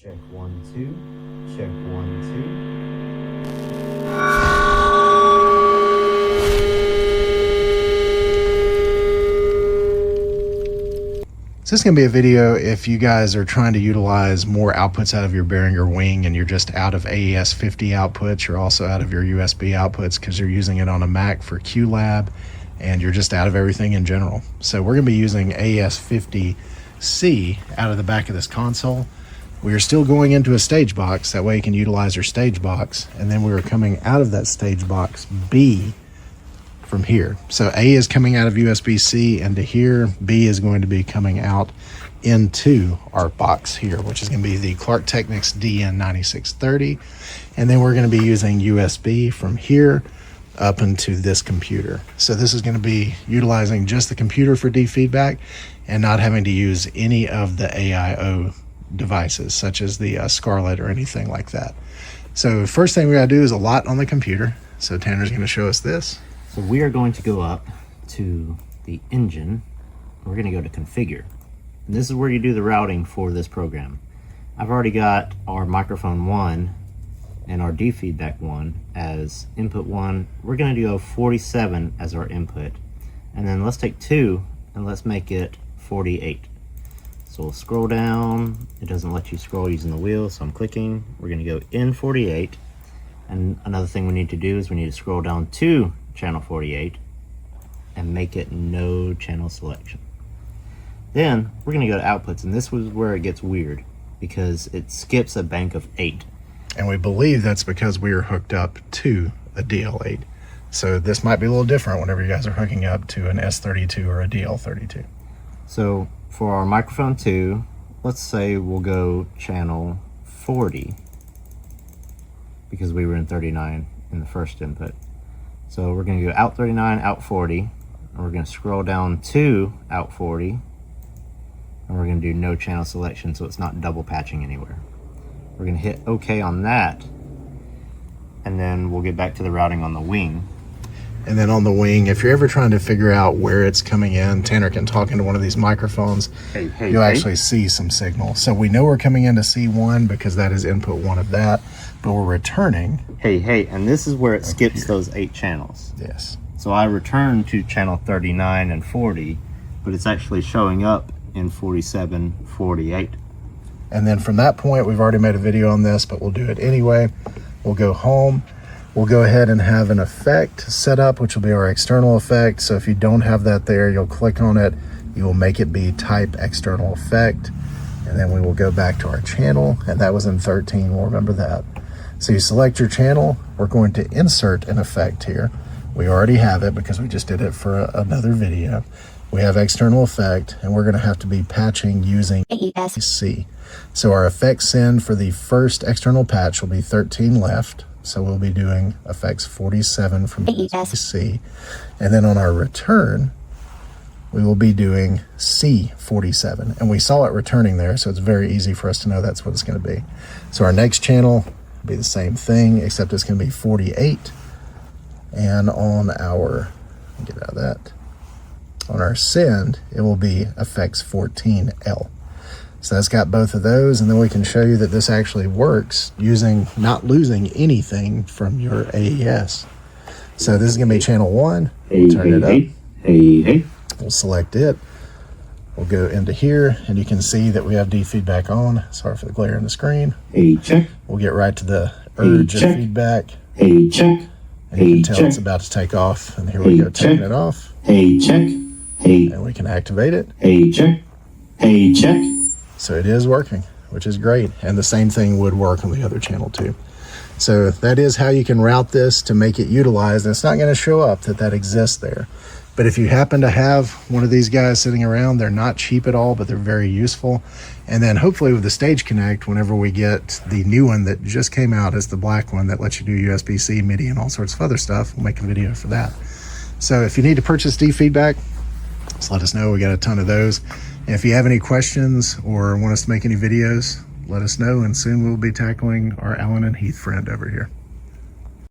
Check 1 2. Check 1 2. So this is going to be a video if you guys are trying to utilize more outputs out of your Behringer Wing and you're just out of AES50 outputs. You're also out of your USB outputs because you're using it on a Mac for QLab, and you're just out of everything in general. So we're going to be using AES50C out of the back of this console. We are still going into a stage box, that way you can utilize your stage box, and then we are coming out of that stage box B from here. So A is coming out of USB-C into here, B is going to be coming out into our box here, which is going to be the Klark Teknik DN9630, and then we're going to be using USB from here up into this computer. So this is going to be utilizing just the computer for Defeedback and not having to use any of the AIO devices such as the Scarlett or anything like that. So first thing we gotta do is a lot on the computer. So Tanner's going to show us this. So we are going to go up to the engine. We're going to go to configure. And this is where you do the routing for this program. I've already got our microphone 1 and our Defeedback 1 as input 1. We're going to go 47 as our input. And then let's take 2 and let's make it 48. So we'll scroll down. It doesn't let you scroll using the wheel, so I'm clicking. We're going to go in 48. And another thing we need to do is we need to scroll down to channel 48 and make it no channel selection. Then we're going to go to outputs, and this was where it gets weird because it skips a bank of 8. And we believe that's because we are hooked up to a DL8. So this might be a little different whenever you guys are hooking up to an S32 or a DL32. So for our microphone 2, let's say we'll go channel 40 because we were in 39 in the first input. So we're going to go out 39, out 40, and we're going to scroll down to out 40, and we're going to do no channel selection so it's not double patching anywhere. We're going to hit OK on that, and then we'll get back to the routing on the wing. And then on the wing, if you're ever trying to figure out where it's coming in, Tanner can talk into one of these microphones. You'll actually see some signal. So we know we're coming into C1 because that is input 1 of that, but we're returning. And this is where it skips those 8 channels. Yes. So I return to channel 39 and 40, but it's actually showing up in 47, 48. And then from that point, we've already made a video on this, but we'll do it anyway. We'll go home. We'll go ahead and have an effect set up, which will be our external effect. So if you don't have that there, you'll click on it. You will make it be type external effect. And then we will go back to our channel. And that was in 13, we'll remember that. So you select your channel. We're going to insert an effect here. We already have it because we just did it for another video. We have external effect, and we're gonna have to be patching using AES. So our effect send for the first external patch will be 13 left. So we'll be doing effects 47 from C. And then on our return, we will be doing C47. And we saw it returning there, so it's very easy for us to know that's what it's going to be. So our next channel will be the same thing, except it's going to be 48. And on our, get out of that, on our send, it will be effects 14L. So that's got both of those, and then we can show you that this actually works using not losing anything from your AES. So this is going to be channel 1. We'll turn it up. We'll select it. We'll go into here, and you can see that we have Defeedback on. Sorry for the glare on the screen. We'll get right to the urge of feedback. And you can tell it's about to take off, and here we go, taking it off. And we can activate it. So it is working, which is great. And the same thing would work on the other channel too. So that is how you can route this to make it utilized. And it's not going to show up that exists there. But if you happen to have one of these guys sitting around, they're not cheap at all, but they're very useful. And then hopefully with the Stage Connect, whenever we get the new one that just came out as the black one that lets you do USB-C, MIDI, and all sorts of other stuff, we'll make a video for that. So if you need to purchase Defeedback, just let us know. We got a ton of those. And if you have any questions or want us to make any videos, let us know, and soon we'll be tackling our Allen and Heath friend over here.